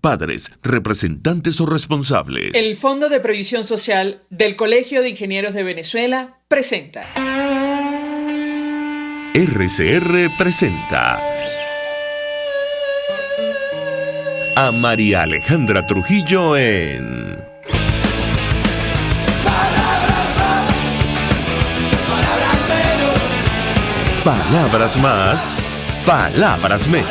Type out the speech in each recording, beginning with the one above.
padres, representantes o responsables. El Fondo de Previsión Social del Colegio de Ingenieros de Venezuela presenta. RCR presenta a María Alejandra Trujillo en Palabras más, palabras menos.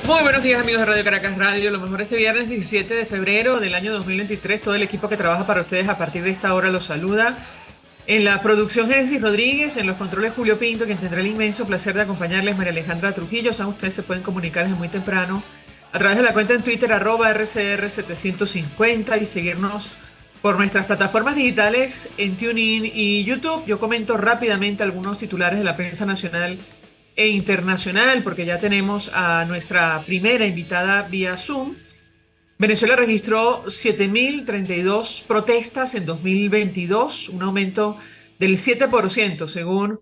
Muy buenos días, amigos de Radio Caracas Radio. Lo mejor este viernes 17 de febrero del año 2023. Todo el equipo que trabaja para ustedes a partir de esta hora los saluda. En la producción, Génesis Rodríguez. En los controles, Julio Pinto, quien tendrá el inmenso placer de acompañarles, María Alejandra Trujillo. Saben, ustedes se pueden comunicar desde muy temprano a través de la cuenta en Twitter, @RCR750, y seguirnos por nuestras plataformas digitales en TuneIn y YouTube. Yo comento rápidamente algunos titulares de la prensa nacional e internacional, porque ya tenemos a nuestra primera invitada vía Zoom. Venezuela registró 7.032 protestas en 2022, un aumento del 7% según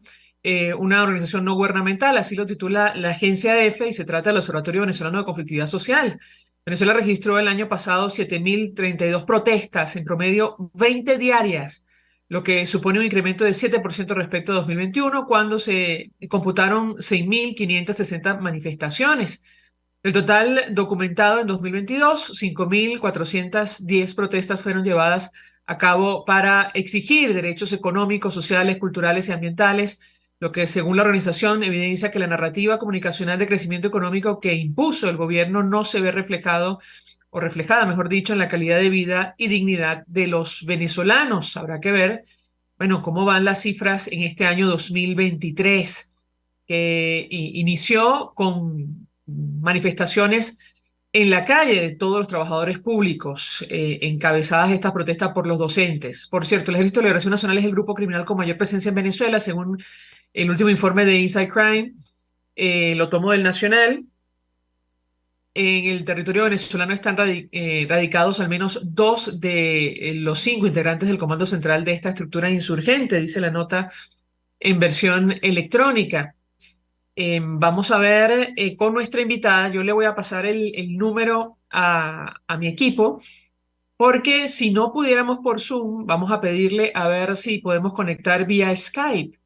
una organización no gubernamental, así lo titula la agencia EFE, y se trata del Observatorio Venezolano de Conflictividad Social. Venezuela registró el año pasado 7.032 protestas, en promedio 20 diarias, lo que supone un incremento de 7% respecto a 2021, cuando se computaron 6.560 manifestaciones. Del total documentado en 2022, 5.410 protestas fueron llevadas a cabo para exigir derechos económicos, sociales, culturales y ambientales, lo que, según la organización, evidencia que la narrativa comunicacional de crecimiento económico que impuso el gobierno no se ve reflejado, o reflejada, mejor dicho, en la calidad de vida y dignidad de los venezolanos. Habrá que ver, bueno, cómo van las cifras en este año 2023, que inició con manifestaciones en la calle de todos los trabajadores públicos, encabezadas estas protestas por los docentes. Por cierto, el Ejército de Liberación Nacional es el grupo criminal con mayor presencia en Venezuela, según el último informe de Inside Crime, lo tomó del Nacional. En el territorio venezolano están radicados al menos 2 de los 5 integrantes del Comando Central de esta estructura insurgente, dice la nota en versión electrónica. Vamos a ver con nuestra invitada. Yo le voy a pasar el número a mi equipo, porque si no pudiéramos por Zoom, vamos a pedirle a ver si podemos conectar vía Skype.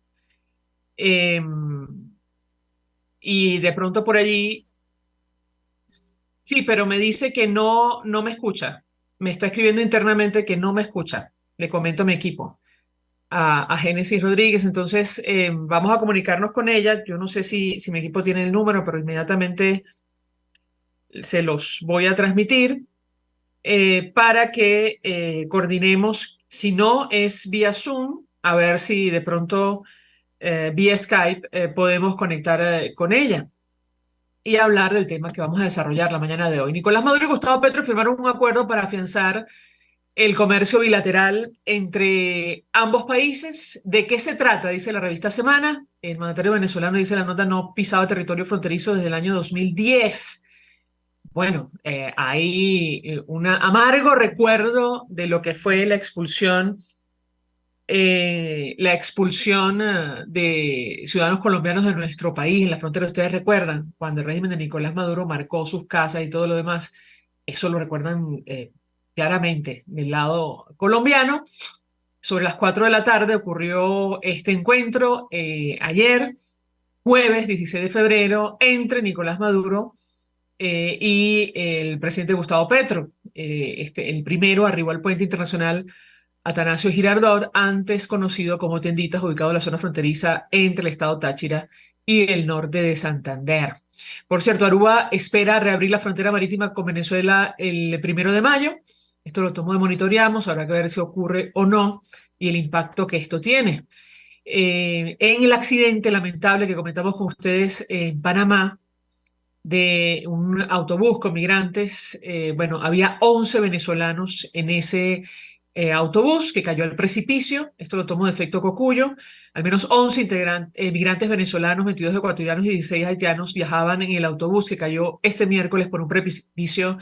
Y de pronto por allí, sí, pero me dice que no me escucha. Me está escribiendo internamente que no me escucha. Le comento a mi equipo, a Génesis Rodríguez. Entonces, vamos a comunicarnos con ella. Yo no sé si mi equipo tiene el número, pero inmediatamente se los voy a transmitir para que coordinemos. Si no es vía Zoom, a ver si de pronto vía Skype podemos conectar con ella y hablar del tema que vamos a desarrollar la mañana de hoy. Nicolás Maduro y Gustavo Petro firmaron un acuerdo para afianzar el comercio bilateral entre ambos países. ¿De qué se trata? Dice la revista Semana. El mandatario venezolano, dice la nota, no pisaba territorio fronterizo desde el año 2010. Bueno, hay un amargo recuerdo de lo que fue la expulsión de ciudadanos colombianos de nuestro país en la frontera. Ustedes recuerdan cuando el régimen de Nicolás Maduro marcó sus casas y todo lo demás. Eso lo recuerdan claramente del lado colombiano. Sobre las 4 de la tarde ocurrió este encuentro ayer, jueves 16 de febrero, entre Nicolás Maduro y el presidente Gustavo Petro. El primero arribó al puente internacional Atanasio Girardot, antes conocido como Tienditas, ubicado en la zona fronteriza entre el estado Táchira y el norte de Santander. Por cierto, Aruba espera reabrir la frontera marítima con Venezuela el 1 de mayo. Esto lo tomó de monitoreamos, habrá que ver si ocurre o no y el impacto que esto tiene. En el accidente lamentable que comentamos con ustedes en Panamá, de un autobús con migrantes, bueno, había 11 venezolanos en ese autobús que cayó al precipicio. Esto lo tomó de efecto Cocuyo. Al menos 11 migrantes venezolanos, 22 ecuatorianos y 16 haitianos viajaban en el autobús que cayó este miércoles por un precipicio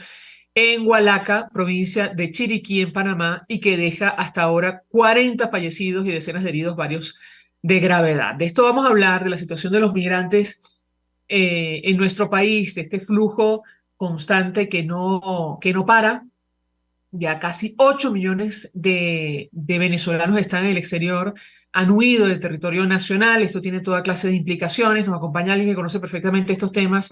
en Hualaca, provincia de Chiriquí, en Panamá, y que deja hasta ahora 40 fallecidos y decenas de heridos, varios de gravedad. De esto vamos a hablar, de la situación de los migrantes en nuestro país, este flujo constante que no para. Ya casi 8 millones de venezolanos están en el exterior, han huido del territorio nacional. Esto tiene toda clase de implicaciones. Nos acompaña alguien que conoce perfectamente estos temas.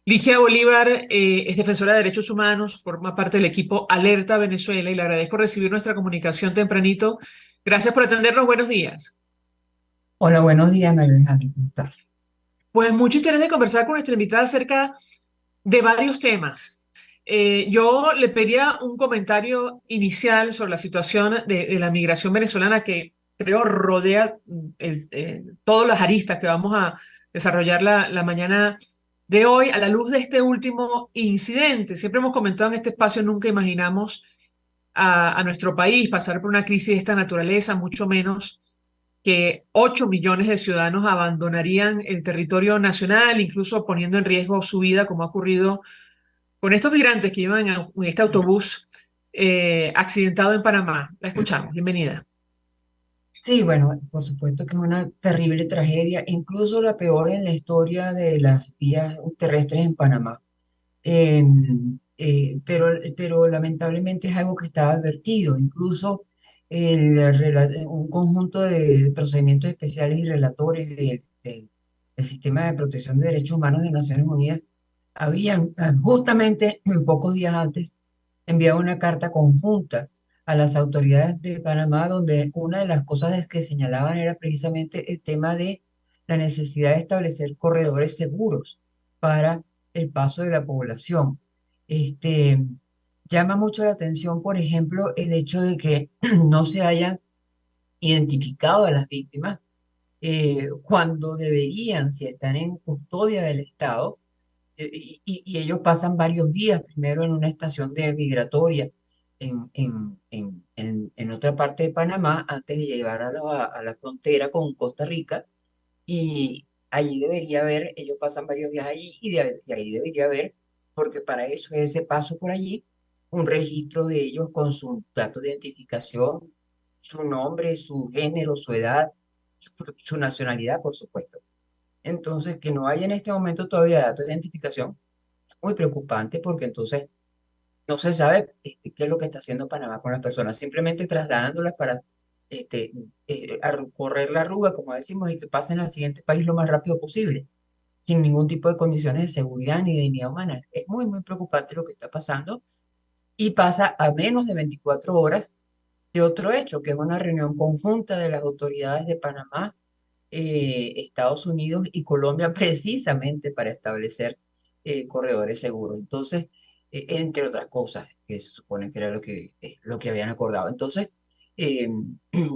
Ligia Bolívar es defensora de derechos humanos, forma parte del equipo Alerta Venezuela y le agradezco recibir nuestra comunicación tempranito. Gracias por atendernos. Buenos días. Hola, buenos días, María Alejandra, ¿cómo estás? Pues mucho interés de conversar con nuestra invitada acerca de varios temas. Yo le pedía un comentario inicial sobre la situación de la migración venezolana que creo rodea todas las aristas que vamos a desarrollar la mañana de hoy a la luz de este último incidente. Siempre hemos comentado en este espacio, nunca imaginamos a nuestro país pasar por una crisis de esta naturaleza, mucho menos que 8 millones de ciudadanos abandonarían el territorio nacional, incluso poniendo en riesgo su vida, como ha ocurrido con estos migrantes que iban en este autobús accidentado en Panamá. La escuchamos. Bienvenida. Sí, bueno, por supuesto que es una terrible tragedia, incluso la peor en la historia de las vías terrestres en Panamá. Eh, pero lamentablemente es algo que estaba advertido, incluso un conjunto de procedimientos especiales y relatores del Sistema de Protección de Derechos Humanos de Naciones Unidas habían justamente pocos días antes enviado una carta conjunta a las autoridades de Panamá, donde una de las cosas que señalaban era precisamente el tema de la necesidad de establecer corredores seguros para el paso de la población. Este, llama mucho la atención, por ejemplo, el hecho de que no se hayan identificado a las víctimas cuando deberían, si están en custodia del Estado, y ellos pasan varios días primero en una estación de migratoria en otra parte de Panamá antes de llevar a la frontera con Costa Rica y allí debería haber, ellos pasan varios días allí y ahí debería haber, porque para eso es ese paso por allí, un registro de ellos con su dato de identificación, su nombre, su género, su edad, su nacionalidad, por supuesto. Entonces, que no haya en este momento todavía datos de identificación, muy preocupante porque entonces no se sabe qué es lo que está haciendo Panamá con las personas, simplemente trasladándolas para este, correr la arruga, como decimos, y que pasen al siguiente país lo más rápido posible, sin ningún tipo de condiciones de seguridad ni de dignidad humana. Es muy, muy preocupante lo que está pasando y pasa a menos de 24 horas de otro hecho, que es una reunión conjunta de las autoridades de Panamá, Estados Unidos y Colombia precisamente para establecer corredores seguros. Entonces, entre otras cosas, que se supone que era lo que habían acordado. Entonces, eh,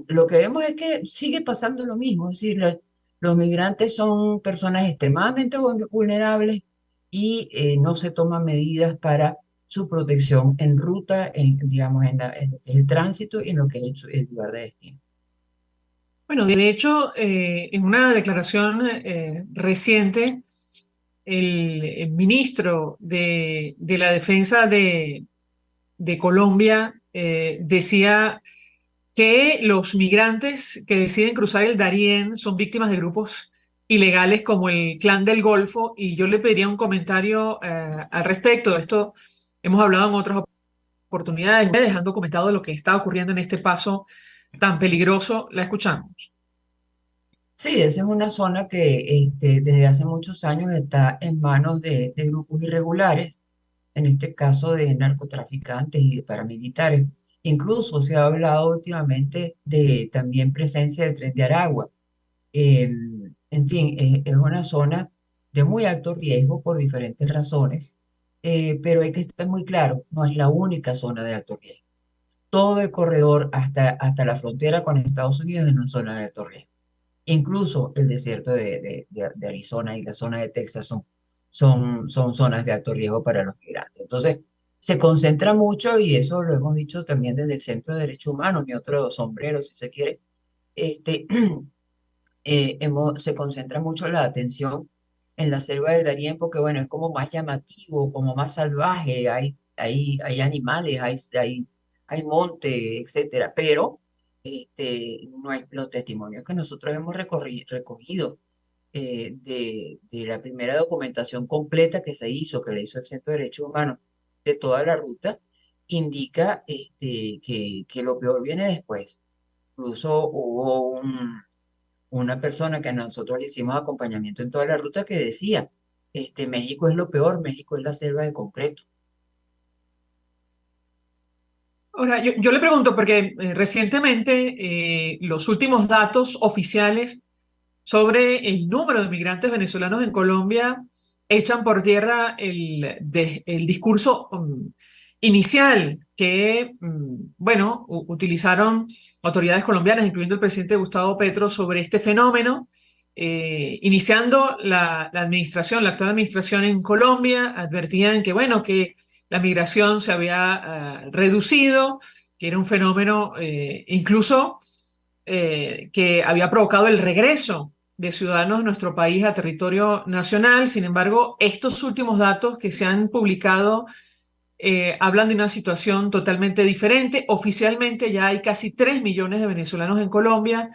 lo que vemos es que sigue pasando lo mismo, es decir, los migrantes son personas extremadamente vulnerables y no se toman medidas para su protección en ruta, digamos, en lo que es el tránsito y en lo que es el lugar de destino. Bueno, de hecho, en una declaración reciente, el ministro de la Defensa de Colombia decía que los migrantes que deciden cruzar el Darién son víctimas de grupos ilegales como el Clan del Golfo, y yo le pediría un comentario al respecto. De esto hemos hablado en otras oportunidades. Ustedes han documentado lo que está ocurriendo en este paso tan peligroso. La escuchamos. Sí, esa es una zona que desde hace muchos años está en manos de grupos irregulares, en este caso de narcotraficantes y de paramilitares. Incluso se ha hablado últimamente de también presencia del Tren de Aragua. Eh, en fin, es una zona de muy alto riesgo por diferentes razones, pero hay que estar muy claro, no es la única zona de alto riesgo. Todo el corredor hasta la frontera con Estados Unidos es una zona de alto riesgo. Incluso el desierto de Arizona y la zona de Texas son zonas de alto riesgo para los migrantes. Entonces, se concentra mucho, y eso lo hemos dicho también desde el Centro de Derechos Humanos, ni otro sombrero, si se quiere, este, se concentra mucho la atención en la selva del Darién porque, bueno, es como más llamativo, como más salvaje, hay animales, hay monte, etcétera, pero los testimonios que nosotros hemos recogido de la primera documentación completa que se hizo, que le hizo el Centro de Derechos Humanos de toda la ruta, indica que lo peor viene después. Incluso hubo una persona que a nosotros le hicimos acompañamiento en toda la ruta que decía, México es lo peor, México es la selva de concreto. Ahora, yo le pregunto, porque recientemente los últimos datos oficiales sobre el número de migrantes venezolanos en Colombia echan por tierra el discurso inicial que, bueno, utilizaron autoridades colombianas, incluyendo el presidente Gustavo Petro, sobre este fenómeno, iniciando la administración, la actual administración en Colombia, advertían que, bueno, que la migración se había reducido, que era un fenómeno incluso que había provocado el regreso de ciudadanos de nuestro país a territorio nacional. Sin embargo, estos últimos datos que se han publicado hablan de una situación totalmente diferente. Oficialmente ya hay casi 3 millones de venezolanos en Colombia.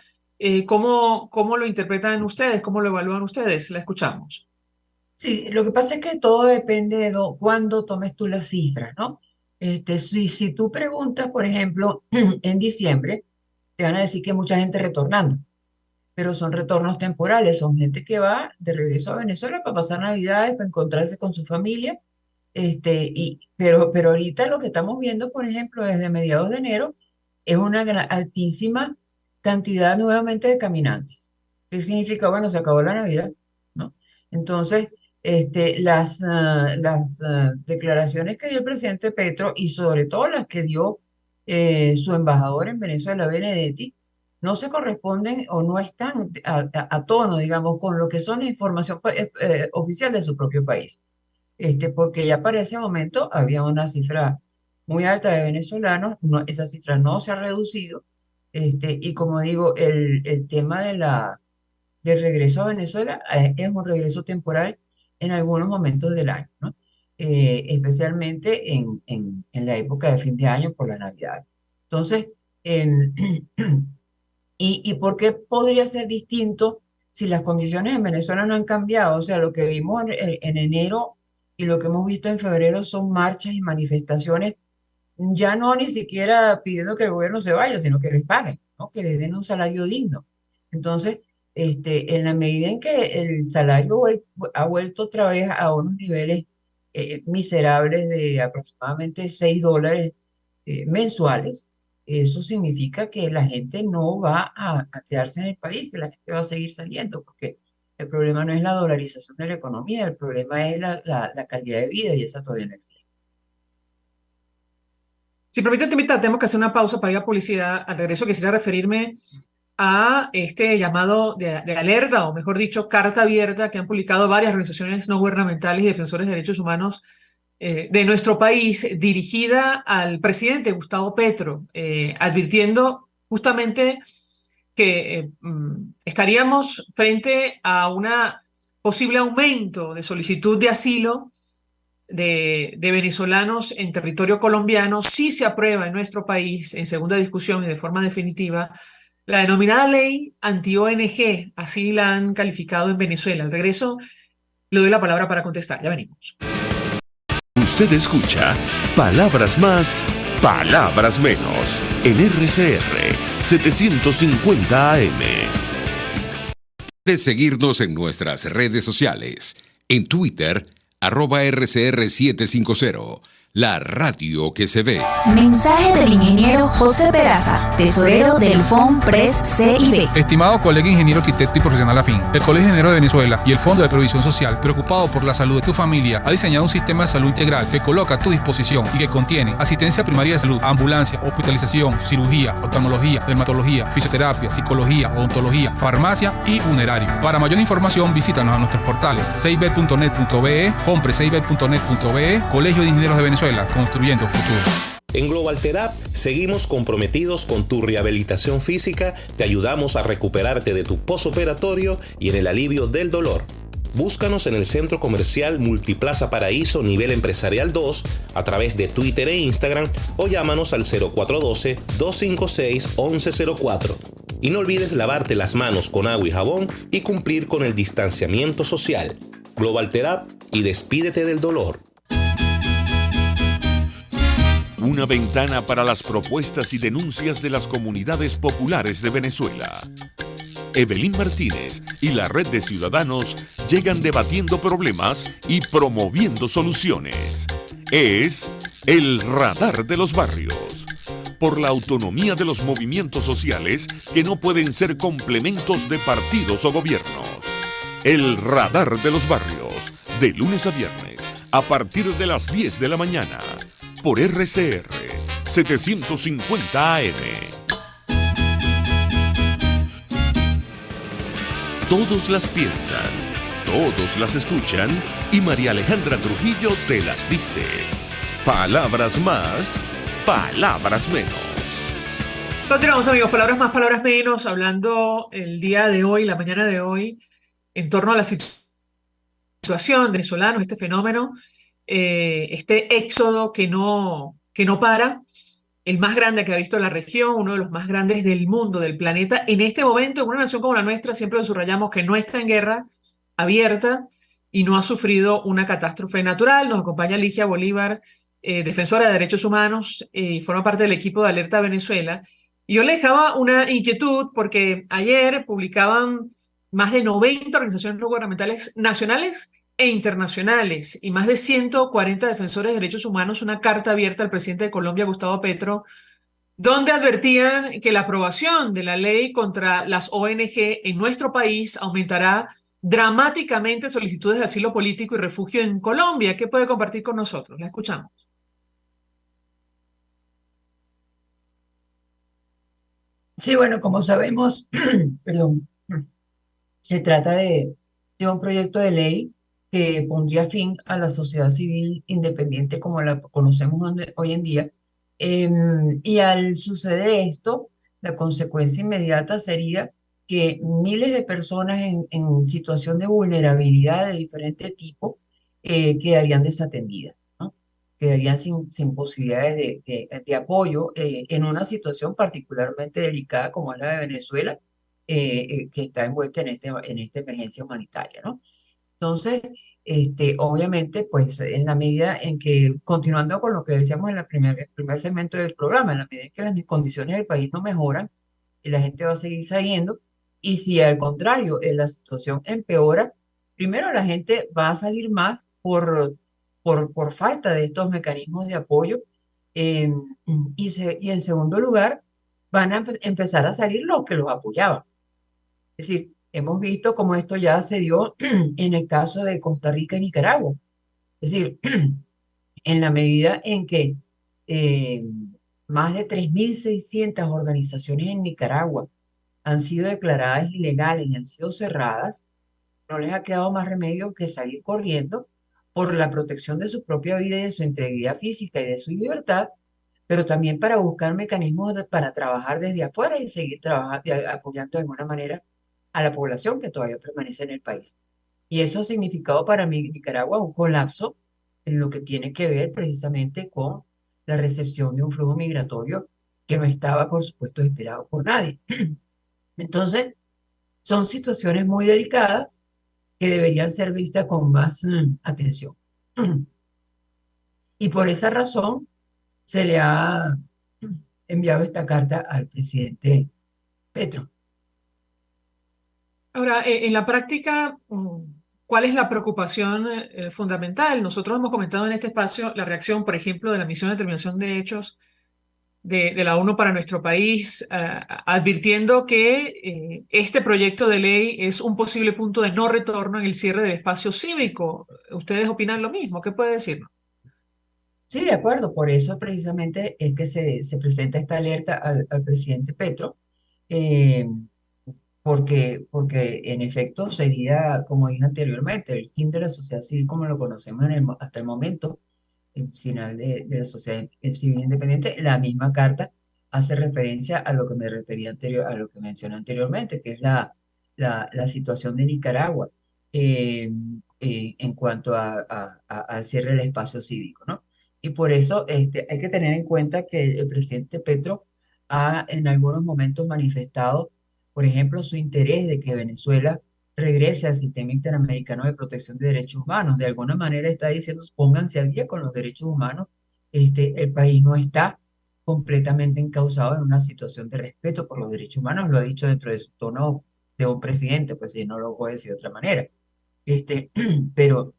¿Cómo lo interpretan ustedes? ¿Cómo lo evalúan ustedes? La escuchamos. Sí, lo que pasa es que todo depende de cuándo tomes tú las cifras, ¿no? Si tú preguntas, por ejemplo, en diciembre, te van a decir que mucha gente retornando, pero son retornos temporales, son gente que va de regreso a Venezuela para pasar Navidades, para encontrarse con su familia, pero ahorita lo que estamos viendo, por ejemplo, desde mediados de enero, es una altísima cantidad nuevamente de caminantes. ¿Qué significa? Bueno, se acabó la Navidad, ¿no? Entonces, las declaraciones que dio el presidente Petro y sobre todo las que dio su embajador en Venezuela, Benedetti, no se corresponden o no están a tono, digamos, con lo que son la información oficial de su propio país. Porque ya para ese momento había una cifra muy alta de venezolanos, esa cifra no se ha reducido, y como digo, el tema del regreso a Venezuela es un regreso temporal en algunos momentos del año, ¿no? Especialmente en la época de fin de año por la Navidad. Entonces, ¿y por qué podría ser distinto si las condiciones en Venezuela no han cambiado? O sea, lo que vimos en enero y lo que hemos visto en febrero son marchas y manifestaciones, ya no ni siquiera pidiendo que el gobierno se vaya, sino que les paguen, ¿no? Que les den un salario digno. Entonces, en la medida en que el salario ha vuelto otra vez a unos niveles miserables de aproximadamente $6 mensuales, eso significa que la gente no va a quedarse en el país, que la gente va a seguir saliendo, porque el problema no es la dolarización de la economía, el problema es la calidad de vida y esa todavía no existe. Si permiten, tenemos que hacer una pausa para ir a publicidad. Al regreso quisiera referirme a este llamado de alerta, o mejor dicho, carta abierta que han publicado varias organizaciones no gubernamentales y defensores de derechos humanos de nuestro país, dirigida al presidente Gustavo Petro, advirtiendo justamente que estaríamos frente a un posible aumento de solicitud de asilo de venezolanos en territorio colombiano si se aprueba en nuestro país, en segunda discusión y de forma definitiva, la denominada ley anti-ONG, así la han calificado en Venezuela. Al regreso le doy la palabra para contestar. Ya venimos. Usted escucha Palabras Más, Palabras Menos en RCR 750 AM. De seguirnos en nuestras redes sociales. En Twitter, @RCR750. La radio que se ve. Mensaje del ingeniero José Peraza, tesorero del FONPRES CIB. Estimado colega ingeniero arquitecto y profesional afín, el Colegio de Ingenieros de Venezuela y el Fondo de Previsión Social, preocupado por la salud de tu familia, ha diseñado un sistema de salud integral que coloca a tu disposición y que contiene asistencia primaria de salud, ambulancia, hospitalización, cirugía, oftalmología, dermatología, fisioterapia, psicología, odontología, farmacia y funerario. Para mayor información, visítanos a nuestros portales cib.net.be, fonprescib.net.be, Colegio de Ingenieros de Venezuela, construyendo futuro. En Global Therap seguimos comprometidos con tu rehabilitación física, te ayudamos a recuperarte de tu posoperatorio y en el alivio del dolor. Búscanos en el Centro Comercial Multiplaza Paraíso Nivel Empresarial 2 a través de Twitter e Instagram o llámanos al 0412-256-1104. Y no olvides lavarte las manos con agua y jabón y cumplir con el distanciamiento social. Global Therap y despídete del dolor. Una ventana para las propuestas y denuncias de las comunidades populares de Venezuela. Evelyn Martínez y la Red de Ciudadanos llegan debatiendo problemas y promoviendo soluciones. Es el Radar de los Barrios. Por la autonomía de los movimientos sociales que no pueden ser complementos de partidos o gobiernos. El Radar de los Barrios, de lunes a viernes, a partir de las 10 de la mañana, por RCR 750 AM. Todos las piensan, todos las escuchan y María Alejandra Trujillo te las dice. Palabras más, palabras menos. Continuamos, amigos, palabras más, palabras menos, hablando el día de hoy, la mañana de hoy, en torno a la situación de venezolanos, este fenómeno, este éxodo que no para, el más grande que ha visto la región, uno de los más grandes del mundo, del planeta. En este momento, en una nación como la nuestra, siempre lo subrayamos que no está en guerra abierta y no ha sufrido una catástrofe natural. Nos acompaña Ligia Bolívar, defensora de derechos humanos, y forma parte del equipo de Alerta Venezuela. Y yo le dejaba una inquietud porque ayer publicaban más de 90 organizaciones no gubernamentales nacionales e internacionales y más de 140 defensores de derechos humanos una carta abierta al presidente de Colombia, Gustavo Petro, donde advertían que la aprobación de la ley contra las ONG en nuestro país aumentará dramáticamente solicitudes de asilo político y refugio en Colombia. ¿Qué puede compartir con nosotros? La escuchamos. Sí, bueno, como sabemos, perdón, se trata de un proyecto de ley que pondría fin a la sociedad civil independiente como la conocemos hoy en día. Y al suceder esto, la consecuencia inmediata sería que miles de personas en situación de vulnerabilidad de diferente tipo quedarían desatendidas, ¿no? Quedarían sin posibilidades de apoyo en una situación particularmente delicada como es la de Venezuela, que está envuelta en esta emergencia humanitaria, ¿no? Entonces, obviamente, pues en la medida en que, continuando con lo que decíamos en el primer segmento del programa, en la medida en que las condiciones del país no mejoran, la gente va a seguir saliendo, y si al contrario, la situación empeora, primero la gente va a salir más por falta de estos mecanismos de apoyo, eh, y en segundo lugar, van a empezar a salir los que los apoyaban. Es decir, hemos visto cómo esto ya se dio en el caso de Costa Rica y Nicaragua. Es decir, en la medida en que eh, más de 3.600 organizaciones en Nicaragua han sido declaradas ilegales y han sido cerradas, no les ha quedado más remedio que salir corriendo por la protección de su propia vida y de su integridad física y de su libertad, pero también para buscar mecanismos para trabajar desde afuera y seguir apoyando de alguna manera a la población que todavía permanece en el país. Y eso ha significado para mí, Nicaragua, un colapso en lo que tiene que ver precisamente con la recepción de un flujo migratorio que no estaba, por supuesto, esperado por nadie. Entonces, son situaciones muy delicadas que deberían ser vistas con más atención. Y por esa razón se le ha enviado esta carta al presidente Petro. Ahora, en la práctica, ¿cuál es la preocupación fundamental? Nosotros hemos comentado en este espacio la reacción, por ejemplo, de la Misión de Determinación de Hechos de la ONU para nuestro país, advirtiendo que este proyecto de ley es un posible punto de no retorno en el cierre del espacio cívico. ¿Ustedes opinan lo mismo? ¿Qué puede decirnos? Sí, de acuerdo, por eso precisamente es que se presenta esta alerta al presidente Petro, eh, porque en efecto sería, como dije anteriormente, el fin de la sociedad civil como lo conocemos hasta el momento, el final de la sociedad civil independiente. La misma carta hace referencia a lo que me refería a lo que mencioné anteriormente, que es la situación de Nicaragua en cuanto al cierre del espacio cívico, ¿no? Y por eso hay que tener en cuenta que el presidente Petro ha en algunos momentos manifestado por ejemplo, su interés de que Venezuela regrese al sistema interamericano de protección de derechos humanos. De alguna manera está diciendo, pónganse al día con los derechos humanos. El país no está completamente encauzado en una situación de respeto por los derechos humanos, lo ha dicho dentro de su tono de un presidente, pues si no lo puede decir de otra manera. Este, pero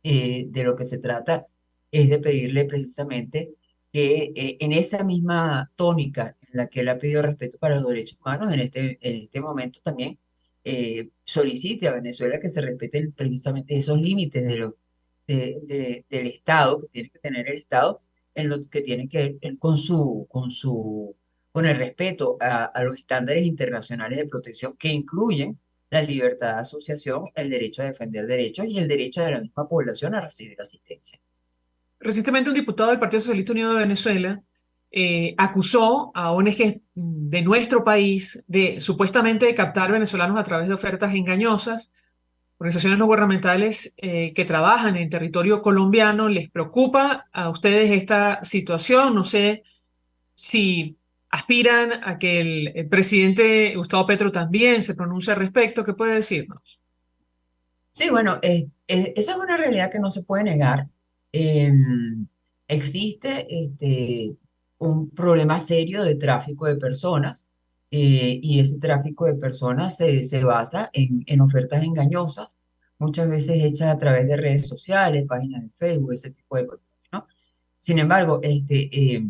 de lo que se trata es de pedirle precisamente que en esa misma tónica en la que él ha pedido respeto para los derechos humanos, en este momento también solicite a Venezuela que se respeten precisamente esos límites del Estado, que tiene que tener el Estado, en lo que tiene que ver con el respeto a los estándares internacionales de protección que incluyen la libertad de asociación, el derecho a defender derechos y el derecho de la misma población a recibir asistencia. Recientemente un diputado del Partido Socialista Unido de Venezuela acusó a ONGs de nuestro país de supuestamente captar venezolanos a través de ofertas engañosas. Organizaciones no gubernamentales que trabajan en territorio colombiano. ¿Les preocupa a ustedes esta situación? No sé si aspiran a que el presidente Gustavo Petro también se pronuncie al respecto. ¿Qué puede decirnos? Sí, bueno, esa es una realidad que no se puede negar. Existe un problema serio de tráfico de personas y ese tráfico de personas se basa en ofertas engañosas, muchas veces hechas a través de redes sociales, páginas de Facebook, ese tipo de cosas, ¿no? Sin embargo, eh,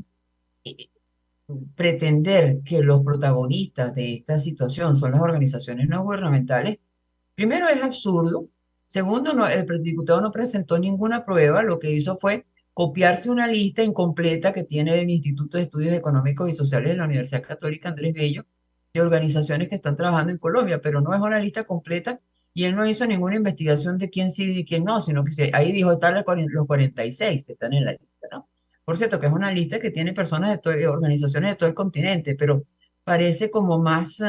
pretender que los protagonistas de esta situación son las organizaciones no gubernamentales, primero es absurdo. Segundo, el diputado no presentó ninguna prueba, lo que hizo fue copiarse una lista incompleta que tiene el Instituto de Estudios Económicos y Sociales de la Universidad Católica Andrés Bello de organizaciones que están trabajando en Colombia, pero no es una lista completa y él no hizo ninguna investigación de quién sí y quién no, sino que ahí dijo están los 46 que están en la lista, ¿no? Por cierto, que es una lista que tiene personas organizaciones de todo el continente, pero parece como más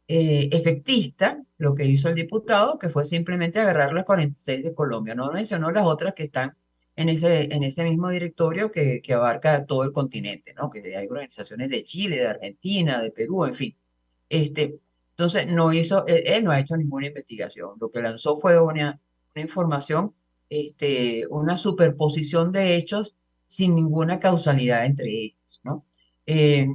efectista lo que hizo el diputado, que fue simplemente agarrar las 46 de Colombia. No mencionó las otras que están en ese mismo directorio que abarca todo el continente, ¿no? Que hay organizaciones de Chile, de Argentina, de Perú, en fin. Este, entonces, él no ha hecho ninguna investigación. Lo que lanzó fue una información, una superposición de hechos sin ninguna causalidad entre ellos, ¿no? Eh,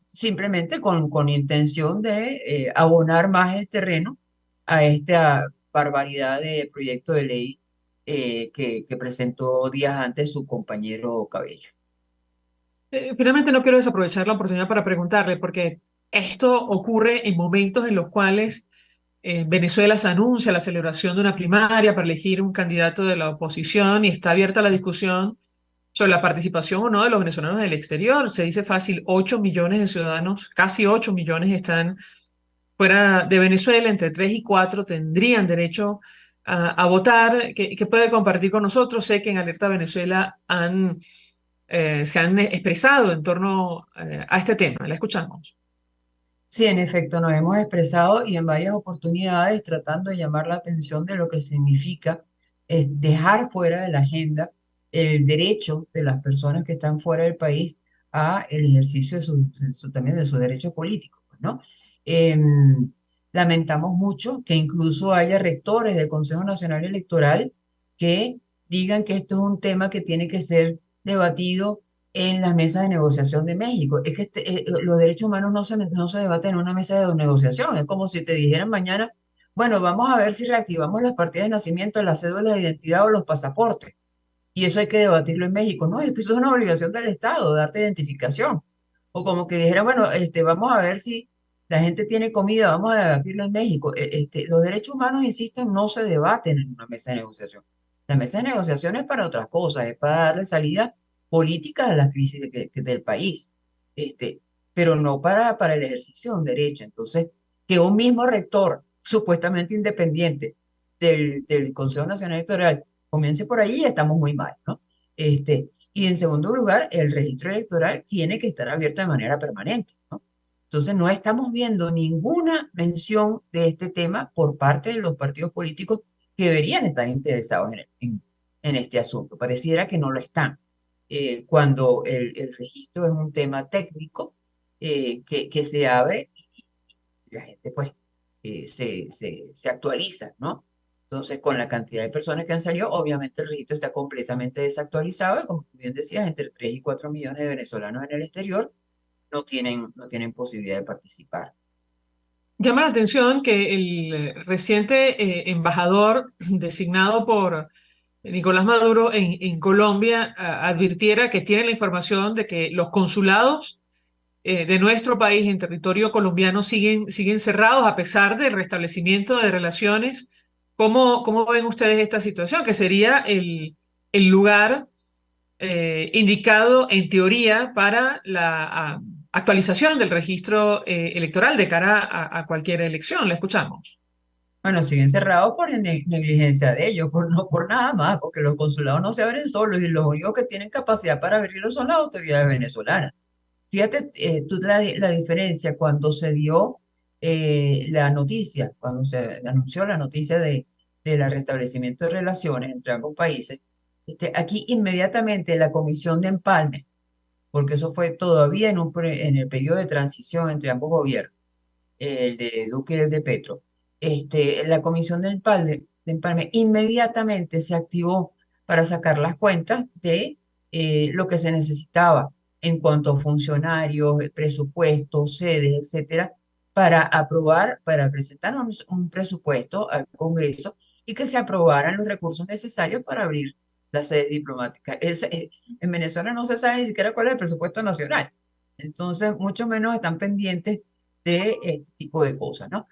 Simplemente con intención de abonar más el terreno a esta barbaridad de proyecto de ley que presentó días antes su compañero Cabello. Finalmente no quiero desaprovechar la oportunidad para preguntarle, porque esto ocurre en momentos en los cuales Venezuela se anuncia la celebración de una primaria para elegir un candidato de la oposición y está abierta la discusión sobre la participación o no de los venezolanos en el exterior. Se dice fácil, 8 millones de ciudadanos, casi 8 millones están fuera de Venezuela, entre 3 y 4 tendrían derecho a votar. ¿Qué puede compartir con nosotros? Sé que en Alerta Venezuela se han expresado en torno a este tema. La escuchamos. Sí, en efecto, nos hemos expresado y en varias oportunidades tratando de llamar la atención de lo que significa dejar fuera de la agenda el derecho de las personas que están fuera del país a el ejercicio también de sus derechos políticos, pues, ¿no? Lamentamos mucho que incluso haya rectores del Consejo Nacional Electoral que digan que esto es un tema que tiene que ser debatido en las mesas de negociación de México. Es que los derechos humanos no se debaten en una mesa de negociación. Es como si te dijeran mañana, bueno, vamos a ver si reactivamos las partidas de nacimiento, la cédula de identidad o los pasaportes. Y eso hay que debatirlo en México. No, es que eso es una obligación del Estado, darte identificación. O como que dijeran, bueno, vamos a ver si la gente tiene comida, vamos a debatirlo en México. Los derechos humanos, insisto, no se debaten en una mesa de negociación. La mesa de negociación es para otras cosas, es para darle salida políticas a la crisis del país, pero no para el ejercicio de un derecho. Entonces, que un mismo rector, supuestamente independiente del Consejo Nacional Electoral, comience por ahí, estamos muy mal, ¿no? Y en segundo lugar, el registro electoral tiene que estar abierto de manera permanente, ¿no? Entonces, no estamos viendo ninguna mención de este tema por parte de los partidos políticos que deberían estar interesados en este asunto. Pareciera que no lo están. Cuando el registro es un tema técnico que se abre la gente pues se actualiza, ¿no? Entonces, con la cantidad de personas que han salido, obviamente el registro está completamente desactualizado y como tú bien decías, entre 3 y 4 millones de venezolanos en el exterior no tienen posibilidad de participar. Llama la atención que el reciente embajador designado por Nicolás Maduro en Colombia advirtiera que tiene la información de que los consulados de nuestro país en territorio colombiano siguen cerrados a pesar del restablecimiento de relaciones. ¿Cómo ven ustedes esta situación? Que sería el lugar indicado en teoría para la actualización del registro electoral de cara a cualquier elección. La escuchamos. Bueno, siguen cerrados por negligencia de ellos, no por nada más, porque los consulados no se abren solos y los únicos que tienen capacidad para abrirlos son las autoridades venezolanas. Fíjate tú la diferencia cuando se dio la noticia, cuando se anunció la noticia del restablecimiento de relaciones entre ambos países. Aquí inmediatamente la comisión de empalme, porque eso fue todavía en el periodo de transición entre ambos gobiernos, el de Duque y el de Petro, la comisión de empalme inmediatamente se activó para sacar las cuentas de lo que se necesitaba en cuanto a funcionarios, presupuestos, sedes, etcétera, para aprobar, para presentar un presupuesto al Congreso y que se aprobaran los recursos necesarios para abrir las sedes diplomáticas. En Venezuela no se sabe ni siquiera cuál es el presupuesto nacional. Entonces, mucho menos están pendientes de este tipo de cosas, ¿no?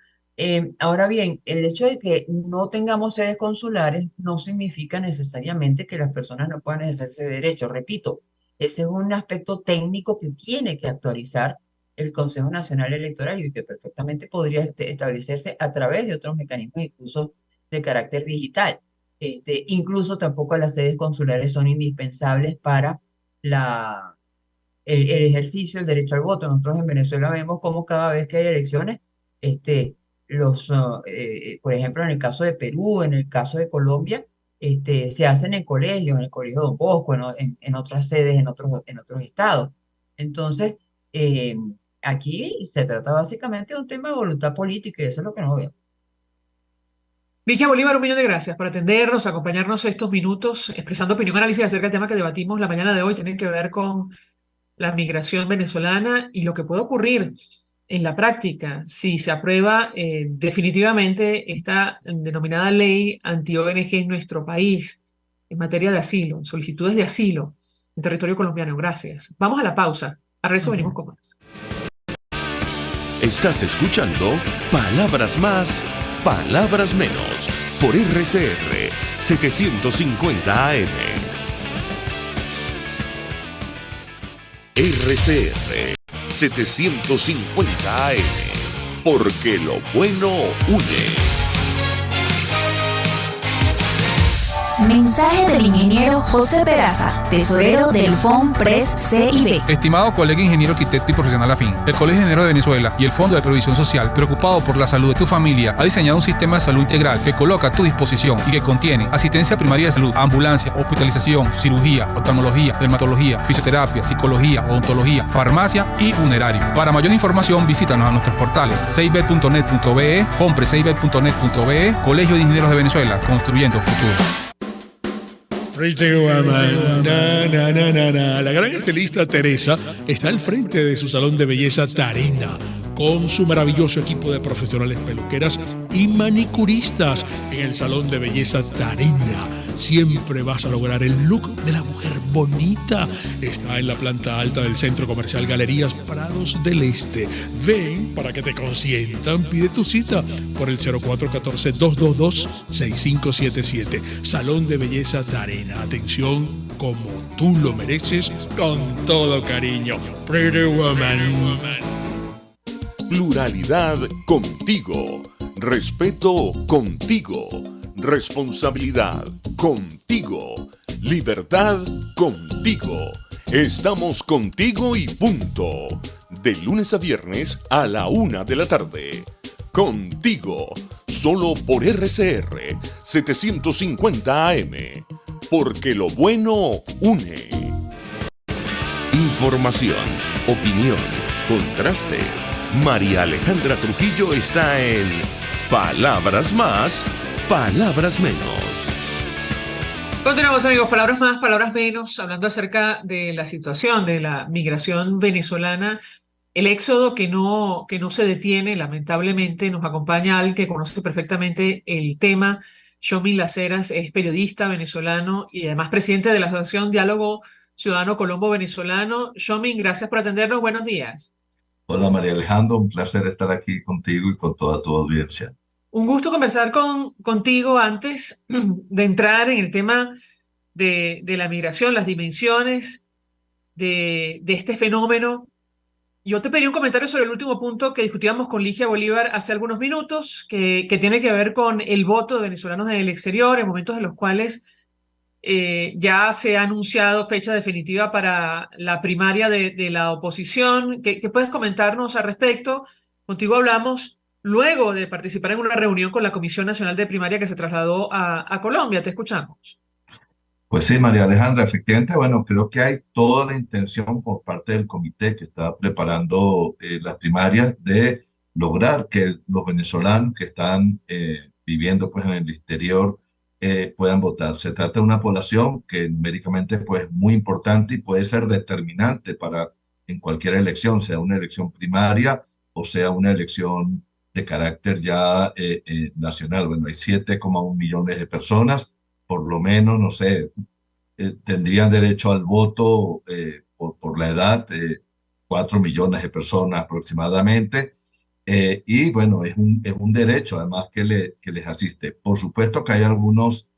Ahora bien, el hecho de que no tengamos sedes consulares no significa necesariamente que las personas no puedan ejercer ese derecho. Repito, ese es un aspecto técnico que tiene que actualizar el Consejo Nacional Electoral y que perfectamente podría establecerse a través de otros mecanismos, incluso de carácter digital. Incluso tampoco las sedes consulares son indispensables para el ejercicio del derecho al voto. Nosotros en Venezuela vemos cómo cada vez que hay elecciones, por ejemplo, en el caso de Perú, en el caso de Colombia, se hacen en colegios, en el Colegio Don Bosco, en otras sedes, en otros estados. Entonces, aquí se trata básicamente de un tema de voluntad política y eso es lo que no veo. Ligia Bolívar, 1 millón de gracias por atendernos, acompañarnos estos minutos, expresando opinión, análisis acerca del tema que debatimos la mañana de hoy. Tiene que ver con la migración venezolana y lo que puede ocurrir en la práctica si se aprueba definitivamente esta denominada ley anti-ONG en nuestro país en materia de asilo, solicitudes de asilo en territorio colombiano. Gracias. Vamos a la pausa. A regreso venimos con más. Estás escuchando Palabras Más, Palabras Menos por RCR 750 AM. RCR 750 AM, porque lo bueno une. Mensaje del ingeniero José Peraza, tesorero del FONPRES CIB. Estimado colega ingeniero arquitecto y profesional afín, el Colegio de Ingenieros de Venezuela y el Fondo de Previsión Social, preocupado por la salud de tu familia, ha diseñado un sistema de salud integral que coloca a tu disposición y que contiene asistencia primaria de salud, ambulancia, hospitalización, cirugía, oftalmología, dermatología, fisioterapia, psicología, odontología, farmacia y funerario. Para mayor información, visítanos a nuestros portales cib.net.be, fonprescib.net.be, Colegio de Ingenieros de Venezuela, construyendo futuro. Pretty woman. La gran estilista Teresa está al frente de su salón de belleza Tarina, con su maravilloso equipo de profesionales peluqueras y manicuristas. En el salón de belleza Tarina siempre vas a lograr el look de la mujer bonita. Está en la planta alta del Centro Comercial Galerías Prados del Este. Ven para que te consientan. Pide tu cita por el 0414-222-6577. Salón de belleza Tarina. Atención como tú lo mereces, con todo cariño. Pretty woman. Pluralidad contigo. Respeto contigo. Responsabilidad contigo. Libertad contigo. Estamos contigo y punto. De lunes a viernes a la 1 de la tarde. Contigo. Solo por RCR 750 AM. Porque lo bueno une. Información, opinión, contraste. María Alejandra Trujillo está en Palabras Más, Palabras Menos. Continuamos, amigos, palabras más, palabras menos, hablando acerca de la situación de la migración venezolana, el éxodo que no se detiene. Lamentablemente nos acompaña alguien que conoce perfectamente el tema. Yomi Las Heras es periodista venezolano y además presidente de la Asociación Diálogo Ciudadano Colombo Venezolano. Yomi, gracias por atendernos. Buenos días. Hola María Alejandra, un placer estar aquí contigo y con toda tu audiencia. Un gusto conversar contigo antes de entrar en el tema de la migración, las dimensiones de este fenómeno. Yo te pedí un comentario sobre el último punto que discutíamos con Ligia Bolívar hace algunos minutos, que tiene que ver con el voto de venezolanos en el exterior, en momentos en los cuales ya se ha anunciado fecha definitiva para la primaria de la oposición. ¿Qué puedes comentarnos al respecto? Contigo hablamos luego de participar en una reunión con la Comisión Nacional de Primaria que se trasladó a Colombia. Te escuchamos. Pues sí, María Alejandra, efectivamente, bueno, creo que hay toda la intención por parte del comité que está preparando las primarias de lograr que los venezolanos que están viviendo pues en el exterior puedan votar. Se trata de una población que numéricamente pues es muy importante y puede ser determinante para en cualquier elección, sea una elección primaria o sea una elección de carácter ya nacional. Bueno, hay 7,1 millones de personas, por lo menos, no sé, tendrían derecho al voto por la edad, 4 millones de personas aproximadamente, y bueno, es un derecho además que les asiste. Por supuesto que hay algunos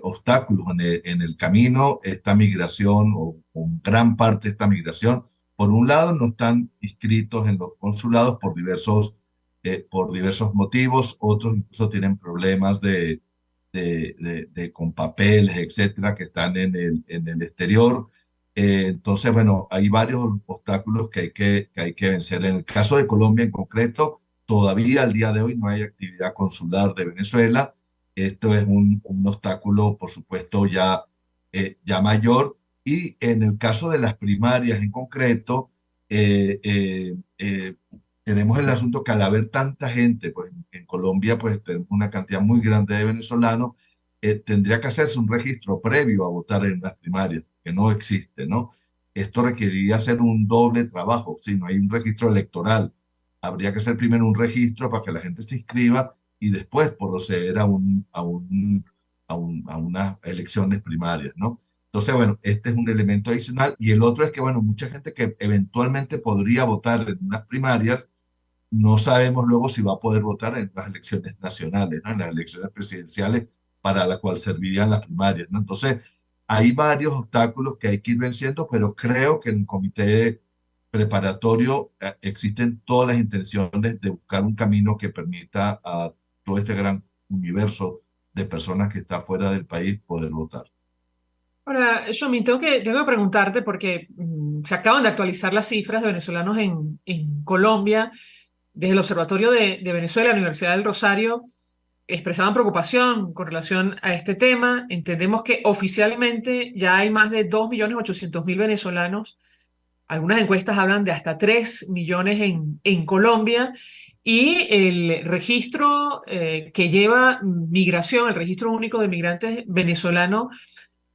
obstáculos en el camino. Esta migración, o gran parte de esta migración, por un lado no están inscritos en los consulados por diversos motivos, otros incluso tienen problemas con papeles, etcétera, que están en el exterior. Entonces, bueno, hay varios obstáculos que hay que vencer. En el caso de Colombia en concreto, todavía al día de hoy no hay actividad consular de Venezuela. Esto es un obstáculo, por supuesto, ya mayor. Y en el caso de las primarias en concreto, tenemos el asunto que al haber tanta gente, pues en Colombia pues tenemos una cantidad muy grande de venezolanos, tendría que hacerse un registro previo a votar en las primarias, que no existe, ¿no? Esto requeriría hacer un doble trabajo. Si no hay un registro electoral, habría que hacer primero un registro para que la gente se inscriba y después proceder a unas elecciones primarias, ¿no? Entonces, bueno, este es un elemento adicional. Y el otro es que, bueno, mucha gente que eventualmente podría votar en unas primarias, no sabemos luego si va a poder votar en las elecciones nacionales, ¿no? En las elecciones presidenciales para la cual servirían las primarias, ¿no? Entonces, hay varios obstáculos que hay que ir venciendo, pero creo que en el comité preparatorio existen todas las intenciones de buscar un camino que permita a todo este gran universo de personas que está fuera del país poder votar. Ahora, Yomi, tengo que preguntarte porque se acaban de actualizar las cifras de venezolanos en Colombia. Desde el Observatorio de Venezuela, la Universidad del Rosario, expresaban preocupación con relación a este tema. Entendemos que oficialmente ya hay más de 2.800.000 venezolanos. Algunas encuestas hablan de hasta 3 millones en Colombia. Y el registro que lleva migración, el registro único de migrantes venezolanos,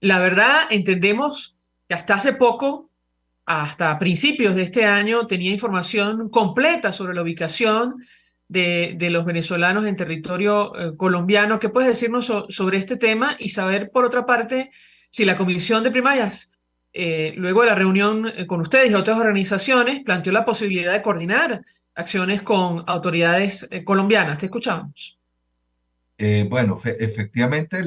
la verdad, entendemos que hasta hace poco, hasta principios de este año, tenía información completa sobre la ubicación de los venezolanos en territorio colombiano. ¿Qué puedes decirnos sobre este tema? Y saber, por otra parte, si la Comisión de Primarias, luego de la reunión con ustedes y otras organizaciones, planteó la posibilidad de coordinar acciones con autoridades colombianas. Te escuchamos. Bueno, efectivamente,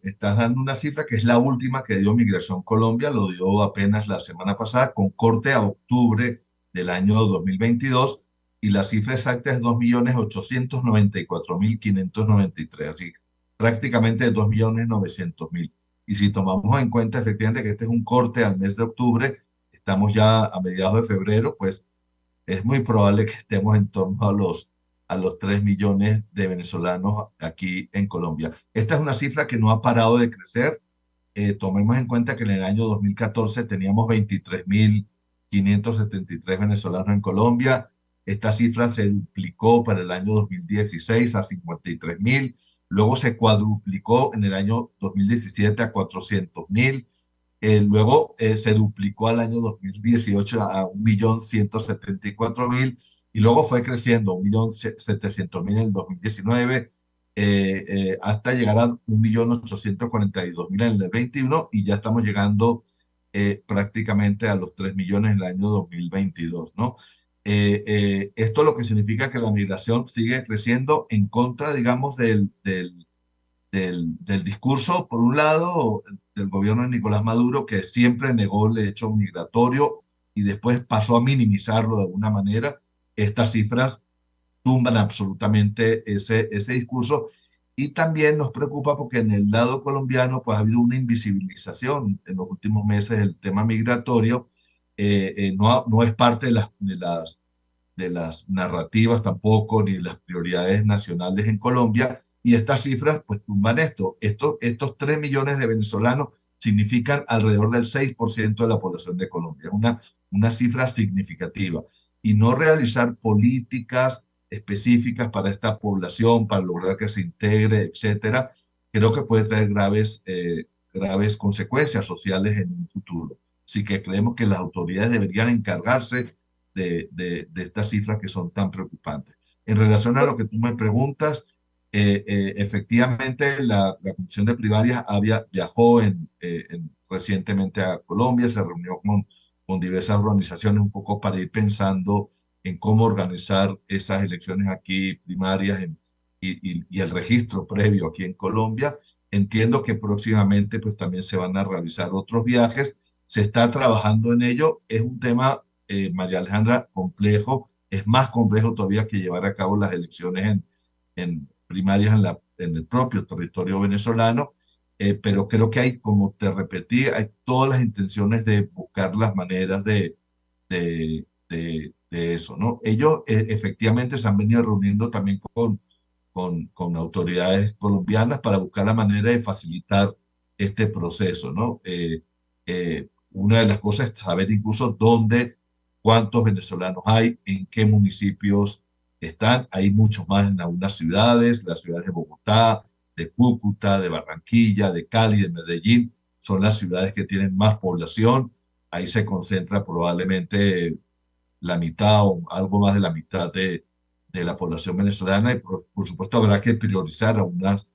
estás dando una cifra que es la última que dio Migración Colombia, lo dio apenas la semana pasada, con corte a octubre del año 2022, y la cifra exacta es 2.894.593, así prácticamente 2.900.000. Y si tomamos en cuenta efectivamente que este es un corte al mes de octubre, estamos ya a mediados de febrero, pues es muy probable que estemos en torno a los 3 millones de venezolanos aquí en Colombia. Esta es una cifra que no ha parado de crecer. Tomemos en cuenta que en el año 2014 teníamos 23.573 venezolanos en Colombia. Esta cifra se duplicó para el año 2016 a 53.000, luego se cuadruplicó en el año 2017 a 400.000, luego se duplicó al año 2018 a 1.174.000 y luego fue creciendo a 1.700.000 en el 2019 hasta llegar a 1.842.000 en el 21 y ya estamos llegando prácticamente a los 3 millones en el año 2022, ¿no? Esto lo que significa que la migración sigue creciendo en contra, digamos, del discurso, por un lado, del gobierno de Nicolás Maduro, que siempre negó el hecho migratorio y después pasó a minimizarlo de alguna manera. Estas cifras tumban absolutamente ese discurso y también nos preocupa porque en el lado colombiano pues ha habido una invisibilización en los últimos meses del tema migratorio. No es parte de las narrativas tampoco, ni de las prioridades nacionales en Colombia, y estas cifras pues tumban esto. Estos 3 millones de venezolanos significan alrededor del 6% de la población de Colombia, una cifra significativa. Y no realizar políticas específicas para esta población, para lograr que se integre, etcétera, creo que puede traer graves consecuencias sociales en un futuro. Así que creemos que las autoridades deberían encargarse de estas cifras que son tan preocupantes. En relación a lo que tú me preguntas, efectivamente la Comisión de Primarias viajó recientemente a Colombia, se reunió con diversas organizaciones un poco para ir pensando en cómo organizar esas elecciones aquí primarias y el registro previo aquí en Colombia. Entiendo que próximamente pues también se van a realizar otros viajes. Se está trabajando en ello. Es un tema, María Alejandra, complejo. Es más complejo todavía que llevar a cabo las elecciones en primarias en el propio territorio venezolano. Pero creo que hay, como te repetí, hay todas las intenciones de buscar las maneras de eso, ¿no? Ellos efectivamente se han venido reuniendo también con autoridades colombianas para buscar la manera de facilitar este proceso, ¿no? Una de las cosas es saber incluso cuántos venezolanos hay, en qué municipios están. Hay muchos más en algunas ciudades, las ciudades de Bogotá, de Cúcuta, de Barranquilla, de Cali, de Medellín, son las ciudades que tienen más población. Ahí se concentra probablemente la mitad o algo más de la mitad de la población venezolana y por supuesto habrá que priorizar algunas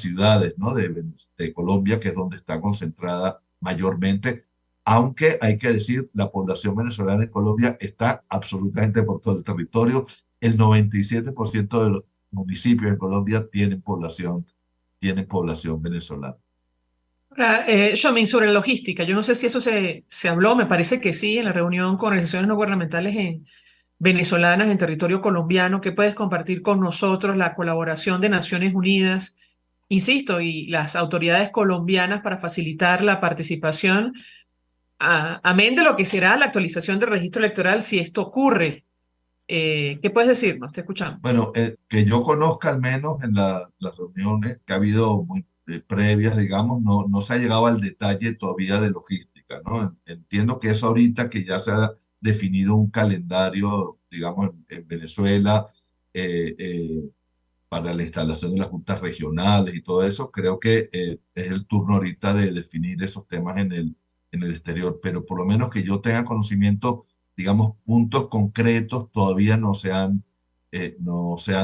ciudades, ¿no? de Colombia, que es donde está concentrada mayormente, aunque hay que decir, la población venezolana en Colombia está absolutamente por todo el territorio. El 97% de los municipios en Colombia tienen población venezolana. Ahora, Xiaoming, sobre la logística, yo no sé si eso se habló, me parece que sí, en la reunión con organizaciones no gubernamentales venezolanas en territorio colombiano. ¿Qué puedes compartir con nosotros la colaboración de Naciones Unidas, insisto, y las autoridades colombianas para facilitar la participación, amén de lo que será la actualización del registro electoral si esto ocurre? ¿Qué puedes decirnos? Te escuchamos. Bueno, que yo conozca al menos en las reuniones que ha habido muy previas, digamos, no se ha llegado al detalle todavía de logística, ¿no? Entiendo que eso ahorita que ya se ha definido un calendario, digamos, en Venezuela para la instalación de las juntas regionales y todo eso, creo que es el turno ahorita de definir esos temas en el exterior, pero por lo menos que yo tenga conocimiento, digamos, puntos concretos todavía no se han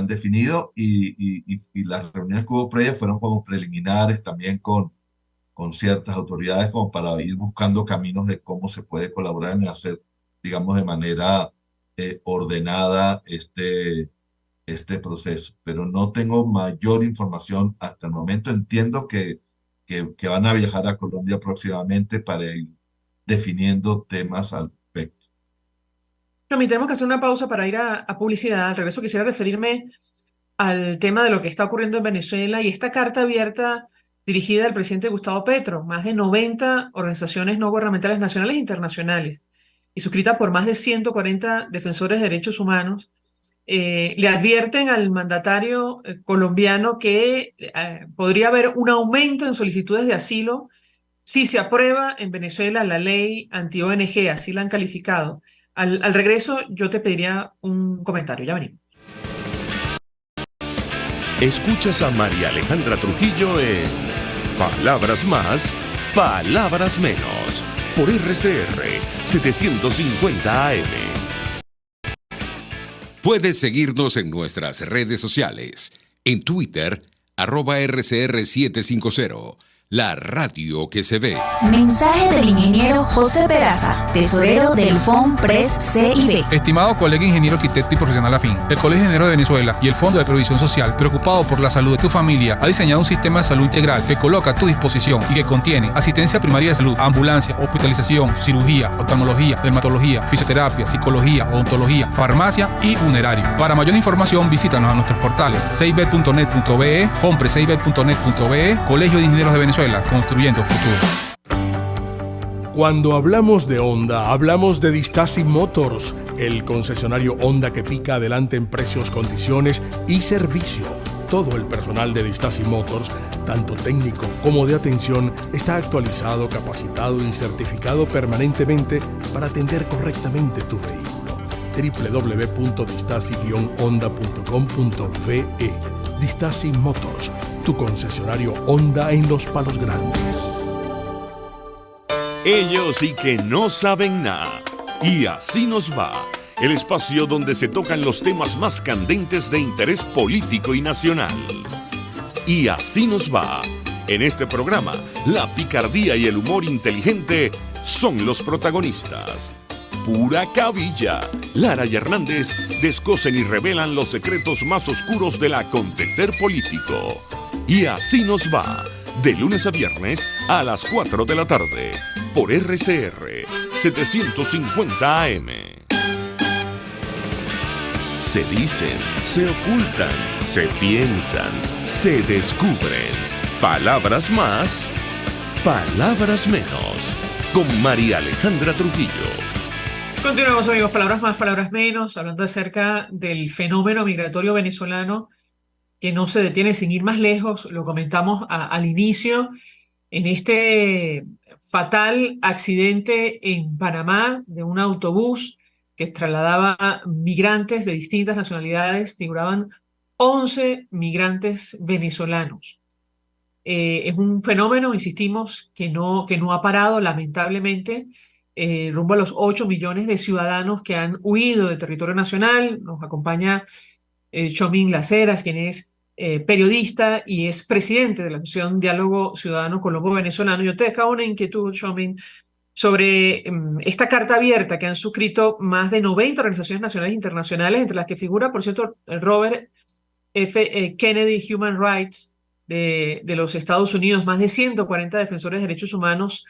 definido y las reuniones que hubo previas fueron como preliminares también con ciertas autoridades como para ir buscando caminos de cómo se puede colaborar en hacer, digamos, de manera ordenada este proceso. Pero no tengo mayor información hasta el momento. Entiendo que van a viajar a Colombia próximamente para ir definiendo temas al respecto. Pero tenemos que hacer una pausa para ir a publicidad. Al regreso quisiera referirme al tema de lo que está ocurriendo en Venezuela y esta carta abierta dirigida al presidente Gustavo Petro, más de 90 organizaciones no gubernamentales nacionales e internacionales, y suscrita por más de 140 defensores de derechos humanos, le advierten al mandatario colombiano que podría haber un aumento en solicitudes de asilo si se aprueba en Venezuela la ley anti-ONG, así la han calificado, Al regreso yo te pediría un comentario, ya venimos. Escuchas a María Alejandra Trujillo en Palabras Más, Palabras Menos, por RCR 750 AM. Puedes seguirnos en nuestras redes sociales. En Twitter, @RCR750. La radio que se ve. Mensaje del ingeniero José Peraza, tesorero del FONPRES CIB. Estimado colega ingeniero arquitecto y profesional afín, el Colegio de Ingenieros de Venezuela y el Fondo de Previsión Social, preocupado por la salud de tu familia, ha diseñado un sistema de salud integral que coloca a tu disposición y que contiene asistencia primaria de salud, ambulancia, hospitalización, cirugía, oftalmología, dermatología, fisioterapia, psicología, odontología, farmacia y funerario. Para mayor información, visítanos a nuestros portales cib.net.be, fonprescib.net.be, Colegio de Ingenieros de Venezuela, construyendo futuro. Cuando hablamos de Honda, hablamos de Distasi Motors, el concesionario Honda que pica adelante en precios, condiciones y servicio. Todo el personal de Distasi Motors, tanto técnico como de atención, está actualizado, capacitado y certificado permanentemente para atender correctamente tu vehículo. www.distasi-honda.com.ve. Distasi Motors, tu concesionario Honda en Los Palos Grandes. Ellos sí que no saben nada. Y así nos va. El espacio donde se tocan los temas más candentes de interés político y nacional. Y así nos va. En este programa, la picardía y el humor inteligente son los protagonistas. Pura cabilla. Lara y Hernández descosen y revelan los secretos más oscuros del acontecer político. Y así nos va. De lunes a viernes a las 4 de la tarde. Por RCR 750 AM. Se dicen, se ocultan, se piensan, se descubren. Palabras más, palabras menos. Con María Alejandra Trujillo. Continuamos, amigos, palabras más, palabras menos, hablando acerca del fenómeno migratorio venezolano que no se detiene. Sin ir más lejos, lo comentamos al inicio, en este fatal accidente en Panamá de un autobús que trasladaba migrantes de distintas nacionalidades, figuraban 11 migrantes venezolanos. Es un fenómeno, insistimos, que no ha parado, lamentablemente, rumbo a los 8 millones de ciudadanos que han huido del territorio nacional. Nos acompaña Chomin Laceras, quien es periodista y es presidente de la Asociación Diálogo Ciudadano Colombo-Venezolano. Yo te dejaba una inquietud, Chomin, sobre esta carta abierta que han suscrito más de 90 organizaciones nacionales e internacionales, entre las que figura, por cierto, Robert F. Kennedy Human Rights de los Estados Unidos, más de 140 defensores de derechos humanos,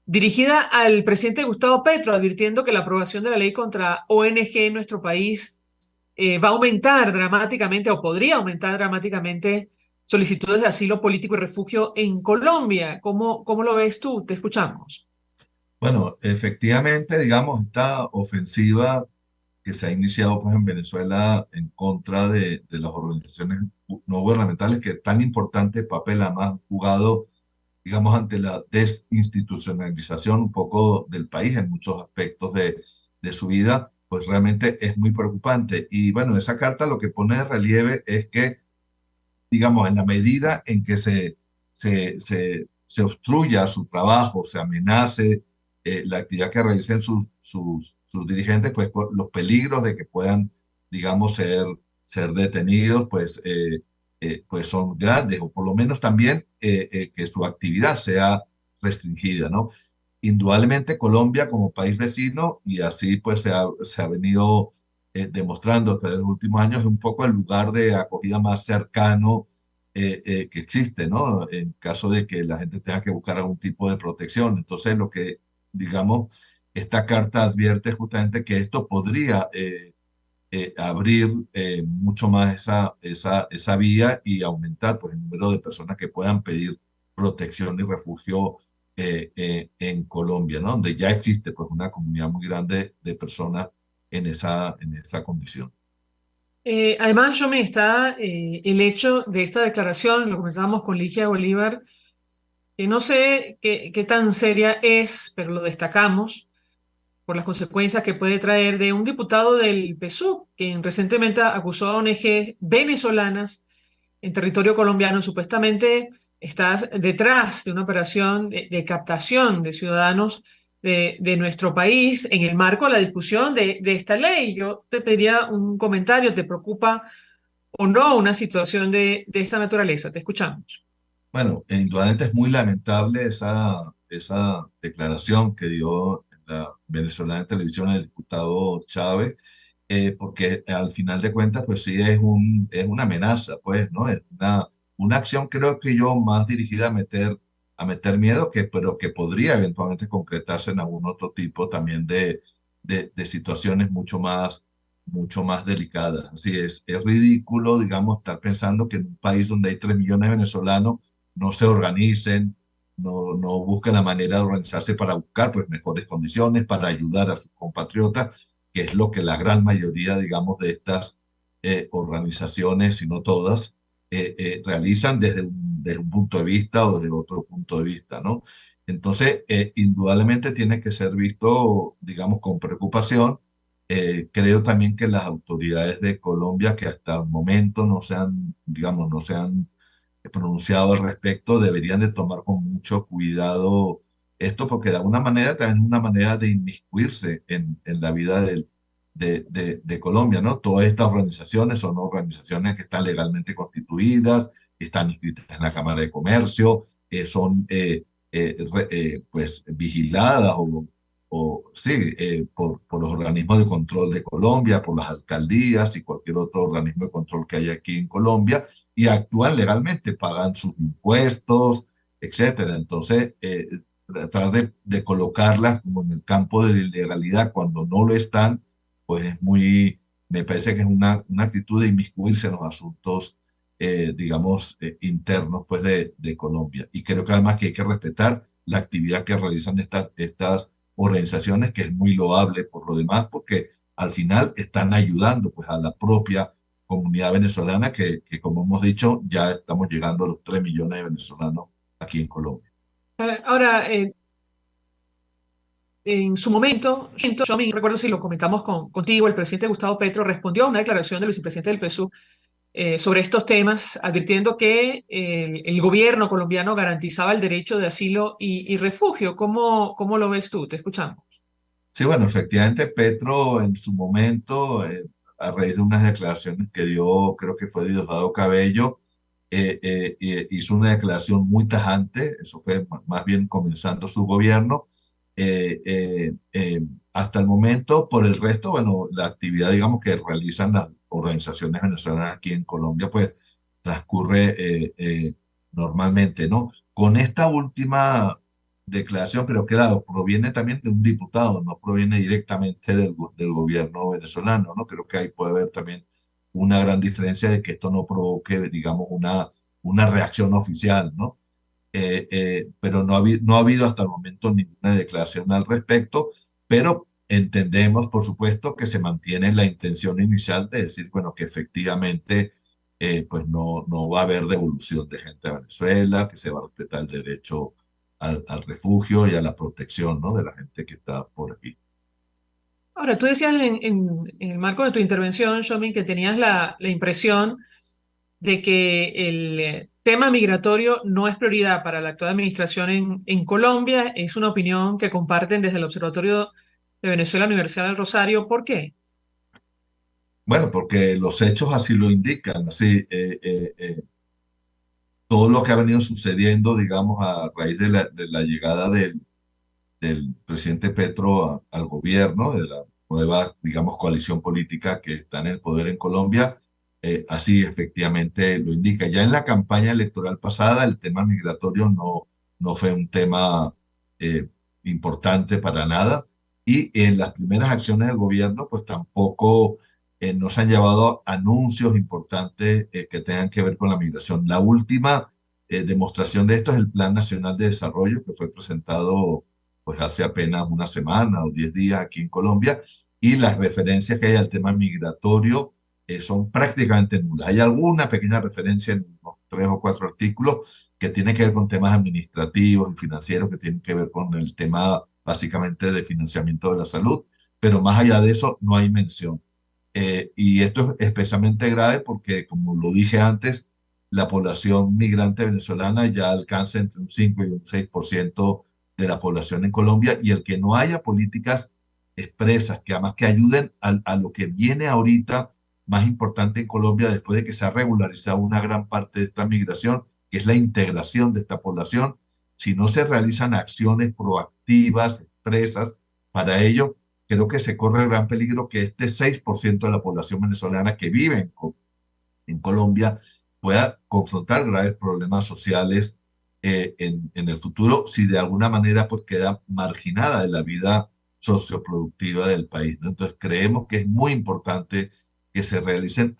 dirigida al presidente Gustavo Petro, advirtiendo que la aprobación de la ley contra ONG en nuestro país va a aumentar dramáticamente, o podría aumentar dramáticamente, solicitudes de asilo político y refugio en Colombia. ¿Cómo lo ves tú? Te escuchamos. Bueno, efectivamente, digamos, esta ofensiva que se ha iniciado pues, en Venezuela en contra de las organizaciones no gubernamentales, que tan importante papel además han jugado, digamos, ante la desinstitucionalización un poco del país en muchos aspectos de su vida, pues realmente es muy preocupante. Y bueno, esa carta lo que pone de relieve es que, digamos, en la medida en que se obstruya su trabajo, se amenace la actividad que realicen sus dirigentes, pues los peligros de que puedan, digamos, ser detenidos, pues son grandes, o por lo menos también que su actividad sea restringida, ¿no? Indudablemente Colombia como país vecino, y así pues se ha venido demostrando en los últimos años, es un poco el lugar de acogida más cercano que existe, ¿no? En caso de que la gente tenga que buscar algún tipo de protección. Entonces lo que, digamos, esta carta advierte justamente que esto podría abrir mucho más esa vía y aumentar pues, el número de personas que puedan pedir protección y refugio en Colombia, ¿no? Donde ya existe pues, una comunidad muy grande de personas en esa condición. Además, yo me está el hecho de esta declaración, lo comentábamos con Ligia Bolívar, que no sé qué tan seria es, pero lo destacamos, por las consecuencias que puede traer de un diputado del PSUV, quien recientemente acusó a ONG venezolanas en territorio colombiano. Supuestamente estás detrás de una operación de captación de ciudadanos de nuestro país en el marco de la discusión de esta ley. Yo te pediría un comentario. ¿Te preocupa o no una situación de esta naturaleza? Te escuchamos. Bueno, indudablemente es muy lamentable esa declaración que dio la venezolana de televisión el diputado Chávez, porque al final de cuentas, pues sí es una amenaza, pues, ¿no? Es una acción, creo que yo, más dirigida a meter miedo, pero que podría eventualmente concretarse en algún otro tipo también de situaciones mucho más delicadas. Así es ridículo, digamos, estar pensando que en un país donde hay 3 millones de venezolanos no se organicen, no busquen la manera de organizarse para buscar pues mejores condiciones, para ayudar a sus compatriotas, que es lo que la gran mayoría, digamos, de estas organizaciones, si no todas, realizan desde un punto de vista o desde otro punto de vista, ¿no? Entonces, indudablemente tiene que ser visto, digamos, con preocupación. Creo también que las autoridades de Colombia, que hasta el momento digamos, no se han pronunciado al respecto, deberían de tomar con mucho cuidado esto, porque de alguna manera también es una manera de inmiscuirse en la vida de Colombia, ¿no? Todas estas organizaciones son organizaciones que están legalmente constituidas, están inscritas en la Cámara de Comercio, son pues vigiladas sí, por los organismos de control de Colombia, por las alcaldías y cualquier otro organismo de control que haya aquí en Colombia, y actúan legalmente, pagan sus impuestos, etcétera. Entonces, tratar de colocarlas como en el campo de la ilegalidad cuando no lo están, pues me parece que es una actitud de inmiscuirse en los asuntos, digamos, internos pues de Colombia. Y creo que además que hay que respetar la actividad que realizan estas organizaciones, que es muy loable por lo demás, porque al final están ayudando pues a la propia comunidad venezolana, que como hemos dicho, ya estamos llegando a los 3 millones de venezolanos aquí en Colombia. Ahora, en su momento, yo me recuerdo si lo comentamos contigo, el presidente Gustavo Petro respondió a una declaración del vicepresidente del PSUV sobre estos temas, advirtiendo que el gobierno colombiano garantizaba el derecho de asilo y refugio. ¿Cómo lo ves tú? Te escuchamos. Sí, bueno, efectivamente Petro en su momento, a raíz de unas declaraciones que dio, creo que fue Diosdado Cabello, hizo una declaración muy tajante. Eso fue más bien comenzando su gobierno. Hasta el momento, por el resto, bueno, la actividad, digamos, que realizan las organizaciones venezolanas aquí en Colombia, pues transcurre normalmente, ¿no? Con esta última declaración, pero claro, proviene también de un diputado, no proviene directamente del gobierno venezolano, ¿no? Creo que ahí puede haber también una gran diferencia de que esto no provoque, digamos, una reacción oficial, ¿no? Pero no ha habido hasta el momento ninguna declaración al respecto, pero entendemos, por supuesto, que se mantiene la intención inicial de decir, bueno, que efectivamente pues no va a haber devolución de gente a Venezuela, que se va a respetar el derecho al refugio y a la protección, ¿no?, de la gente que está por aquí. Ahora, tú decías en el marco de tu intervención, Shomin, que tenías la impresión de que el tema migratorio no es prioridad para la actual administración en Colombia. Es una opinión que comparten desde el Observatorio de Venezuela Universidad del Rosario. ¿Por qué? Bueno, porque los hechos así lo indican, así todo lo que ha venido sucediendo, digamos, a raíz de la llegada del presidente Petro al gobierno, de la nueva, digamos, coalición política que está en el poder en Colombia, así efectivamente lo indica. Ya en la campaña electoral pasada, el tema migratorio no fue un tema importante para nada, y en las primeras acciones del gobierno, pues tampoco no se han llevado anuncios importantes que tengan que ver con la migración. La última demostración de esto es el Plan Nacional de Desarrollo, que fue presentado pues hace apenas una semana o 10 días aquí en Colombia, y las referencias que hay al tema migratorio son prácticamente nulas. Hay alguna pequeña referencia en unos 3 o 4 artículos que tienen que ver con temas administrativos y financieros, que tienen que ver con el tema básicamente de financiamiento de la salud, pero más allá de eso no hay mención. Y esto es especialmente grave porque, como lo dije antes, la población migrante venezolana ya alcanza entre un 5 y un 6% de la población en Colombia, y el que no haya políticas expresas que además que ayuden a lo que viene ahorita más importante en Colombia después de que se ha regularizado una gran parte de esta migración, que es la integración de esta población. Si no se realizan acciones proactivas, expresas para ello, creo que se corre el gran peligro que este 6% de la población venezolana que vive en Colombia pueda confrontar graves problemas sociales en el futuro, si de alguna manera pues queda marginada de la vida socioproductiva del país, ¿no? Entonces creemos que es muy importante que se realicen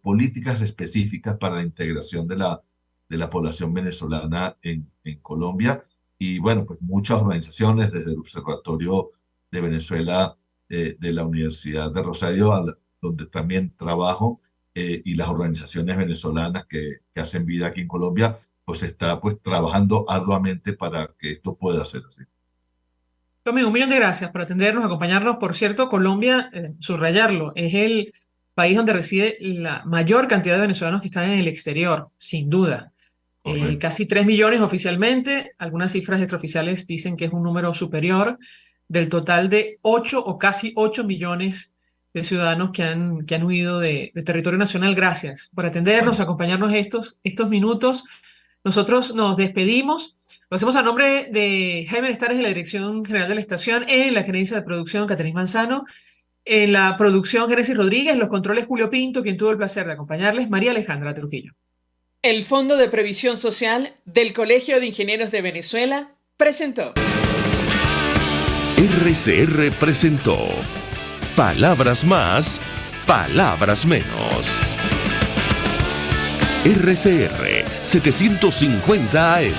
políticas específicas para la integración de la población venezolana en Colombia. Y bueno, pues muchas organizaciones, desde el Observatorio de Venezuela de la Universidad de Rosario, donde también trabajo, y las organizaciones venezolanas que hacen vida aquí en Colombia, pues está pues trabajando arduamente para que esto pueda ser así. Tommy, 1 millón de gracias por atendernos, acompañarnos. Por cierto, Colombia, subrayarlo, es el país donde reside la mayor cantidad de venezolanos que están en el exterior, sin duda. Casi 3 millones oficialmente, algunas cifras extraoficiales dicen que es un número superior del total de 8 o casi 8 millones de ciudadanos que han huido de territorio nacional. Gracias por atendernos, acompañarnos estos minutos. Nosotros nos despedimos. Lo hacemos a nombre de Jaime Estares, de la Dirección General de la Estación, en la gerencia de producción Catherine Manzano, en la producción Génesis Rodríguez, los controles Julio Pinto, quien tuvo el placer de acompañarles, María Alejandra Trujillo. El Fondo de Previsión Social del Colegio de Ingenieros de Venezuela presentó. RCR presentó Palabras Más, Palabras Menos. RCR 750 AM.